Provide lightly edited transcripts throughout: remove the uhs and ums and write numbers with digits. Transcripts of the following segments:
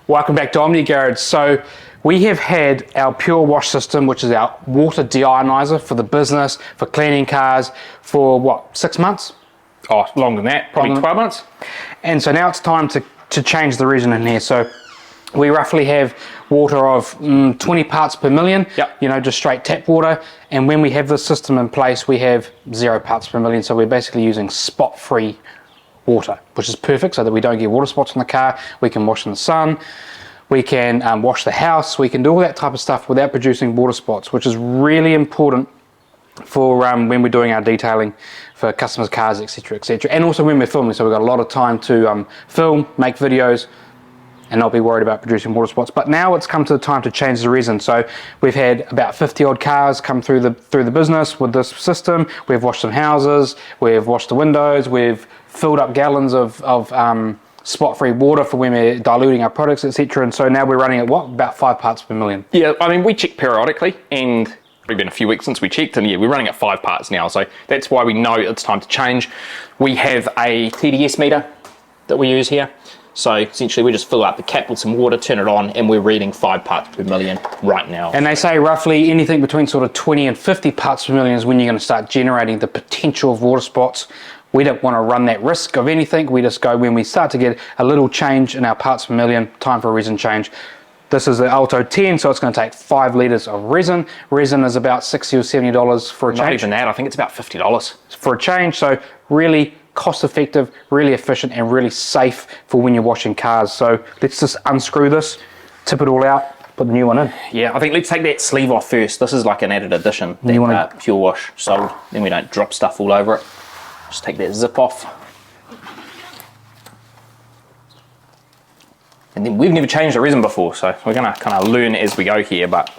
Welcome back to Omni Garage. So we have had our PureWash system, which is our water deioniser for the business, for cleaning cars, for what, 6 months? Oh, longer than that, probably 12 months. And so now it's time to change the resin in here. So we roughly have water of 20 parts per million, Yep. you know, just straight tap water. And when we have this system in place, we have 0 parts per million. So we're basically using spot-free water, which is perfect so that we don't get water spots on the car. We can wash in the sun, we can wash the house, we can do all that type of stuff without producing water spots, which is really important for when we're doing our detailing for customers' cars, etc., etc. And also when we're filming, so we've got a lot of time to film, make videos, and not be worried about producing water spots. But now it's come to the time to change the resin. So we've had about 50 odd cars come through the business with this system. We've washed some houses, we've washed the windows, we've filled up gallons of spot-free water for when we're diluting our products, etc. And so now we're running at what, about 5 parts per million. Yeah, I mean, we check periodically, and it's been a few weeks since we checked, and yeah, we're running at 5 parts now. So that's why we know it's time to change. We have a TDS meter that we use here. So essentially we just fill up the cap with some water, turn it on, and we're reading 5 parts per million right now. And they say roughly anything between sort of 20 and 50 parts per million is when you're going to start generating the potential of water spots. We don't want to run that risk of anything. We just go when we start to get a little change in our parts per million, time for a resin change. This is the Alto 10, so it's going to take 5 litres of resin. Resin is about $60 or $70 for a change. Not even that, I think it's about $50. For a change, so really cost effective, really efficient, and really safe for when you're washing cars. So let's just unscrew this, tip it all out, put the new one in. Yeah, I think let's take that sleeve off first. This is like an added addition, that PureWash, so then we don't drop stuff all over it. Just take that zip off. And then we've never changed the resin before, so we're gonna kind of learn as we go here, but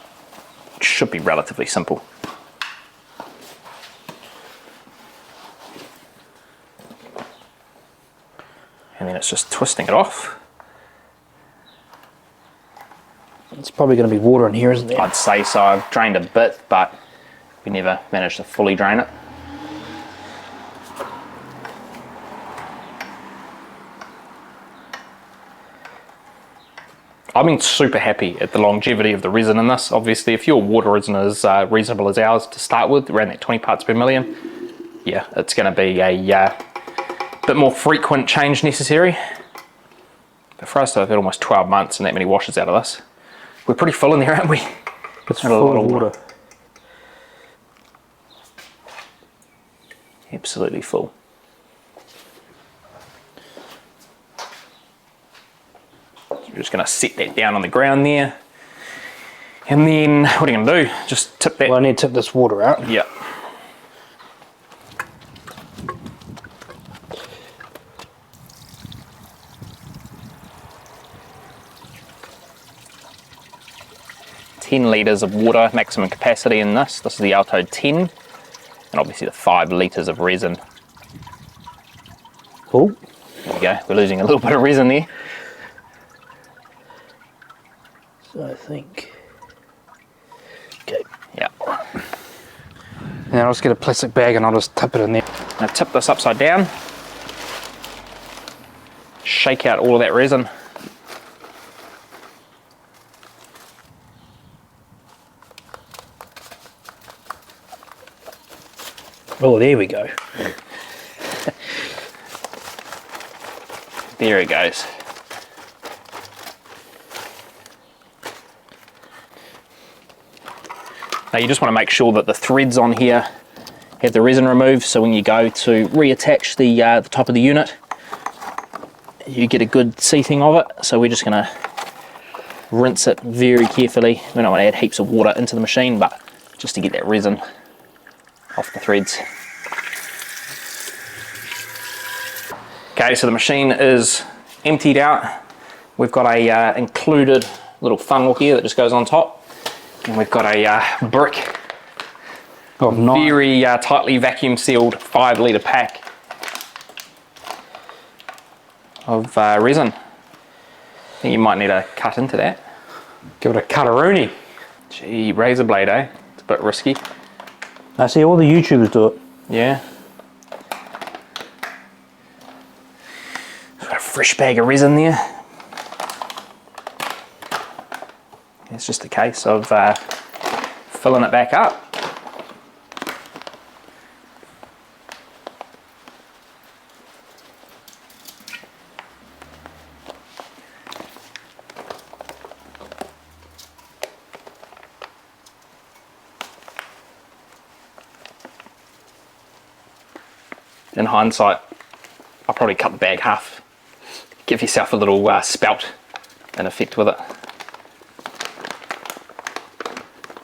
it should be relatively simple. And then it's just twisting it off. It's probably going to be water in here, isn't it? I'd say so. I've drained a bit, but we never managed to fully drain it. I've been super happy at the longevity of the resin in this. Obviously, if your water resin is reasonable as ours to start with, around that 20 parts per million, yeah, it's going to be a bit more frequent change necessary. But for us to have had almost 12 months and that many washes out of this, we're pretty full in there, aren't we? It's full of water. Absolutely full. We're just going to set that down on the ground there. And then, what are you going to do? Just tip that. Well, I need to tip this water out. Yeah. Litres of water, maximum capacity in this. This is the Alto 10, and obviously the 5 litres of resin. Oh, There we go, we're losing a little bit of resin there. so I think, okay. Yeah. And then I'll just get a plastic bag and I'll just tip it in there. Now tip this upside down. Shake out all of that resin. Oh, there we go. There it goes. Now you just want to make sure that the threads on here have the resin removed, so when you go to reattach the top of the unit, you get a good seating of it. So we're just going to rinse it very carefully. We don't want to add heaps of water into the machine, but just to get that resin off the threads. Okay, so the machine is emptied out. We've got a included little funnel here that just goes on top, and we've got a brick, very tightly vacuum sealed 5 litre pack of resin. I think you might need a cut into that. Give it a cut-a-rooney. Gee, razor blade, eh? It's a bit risky. I see all the YouTubers do it. Yeah. Got a fresh bag of resin there. it's just a case of filling it back up. In hindsight, I'll probably cut the bag half. Give yourself a little spout and effect with it.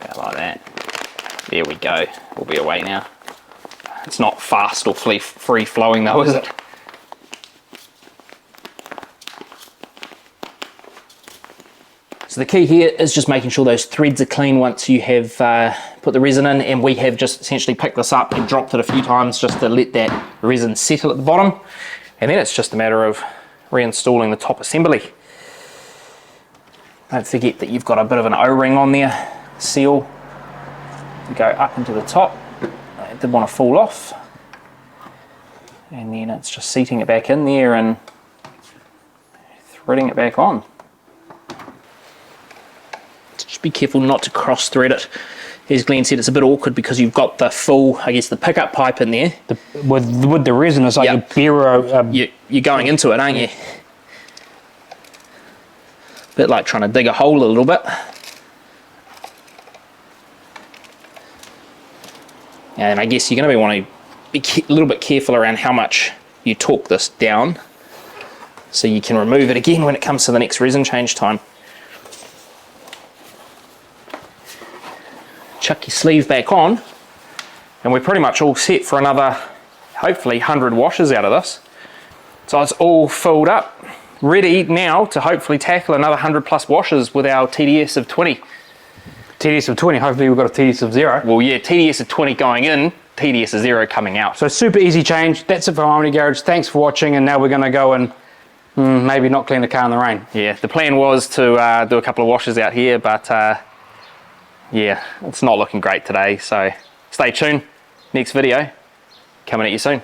About like that. There we go. We'll be away now. It's not fast or free flowing though, is it? So the key here is just making sure those threads are clean once you have put the resin in, and we have just essentially picked this up and dropped it a few times just to let that resin settle at the bottom. And then it's just a matter of reinstalling the top assembly. Don't forget that you've got a bit of an O-ring on there, seal, to go up into the top. It did want to fall off. And then it's just seating it back in there and threading it back on. Just be careful not to cross thread it. As Glenn said, it's a bit awkward because you've got the full, I guess, the pickup pipe in there. With the resin, it's like Yep. You're going into it, aren't you? A bit like trying to dig a hole a little bit. And I guess you're going to want to be a little bit careful around how much you torque this down so you can remove it again when it comes to the next resin change time. Chuck your sleeve back on, and we're pretty much all set for another, hopefully, 100 washes out of this. So it's all filled up, ready now to hopefully tackle another 100 plus washes with our TDS of 20. TDS of 20, hopefully we've got a TDS of 0. Well, yeah, TDS of 20 going in, TDS of 0 coming out. So super easy change. That's it for Harmony Garage. Thanks for watching, and now we're going to go and maybe not clean the car in the rain. Yeah, the plan was to do a couple of washes out here, but yeah, it's not looking great today, so stay tuned. Next video coming at you soon.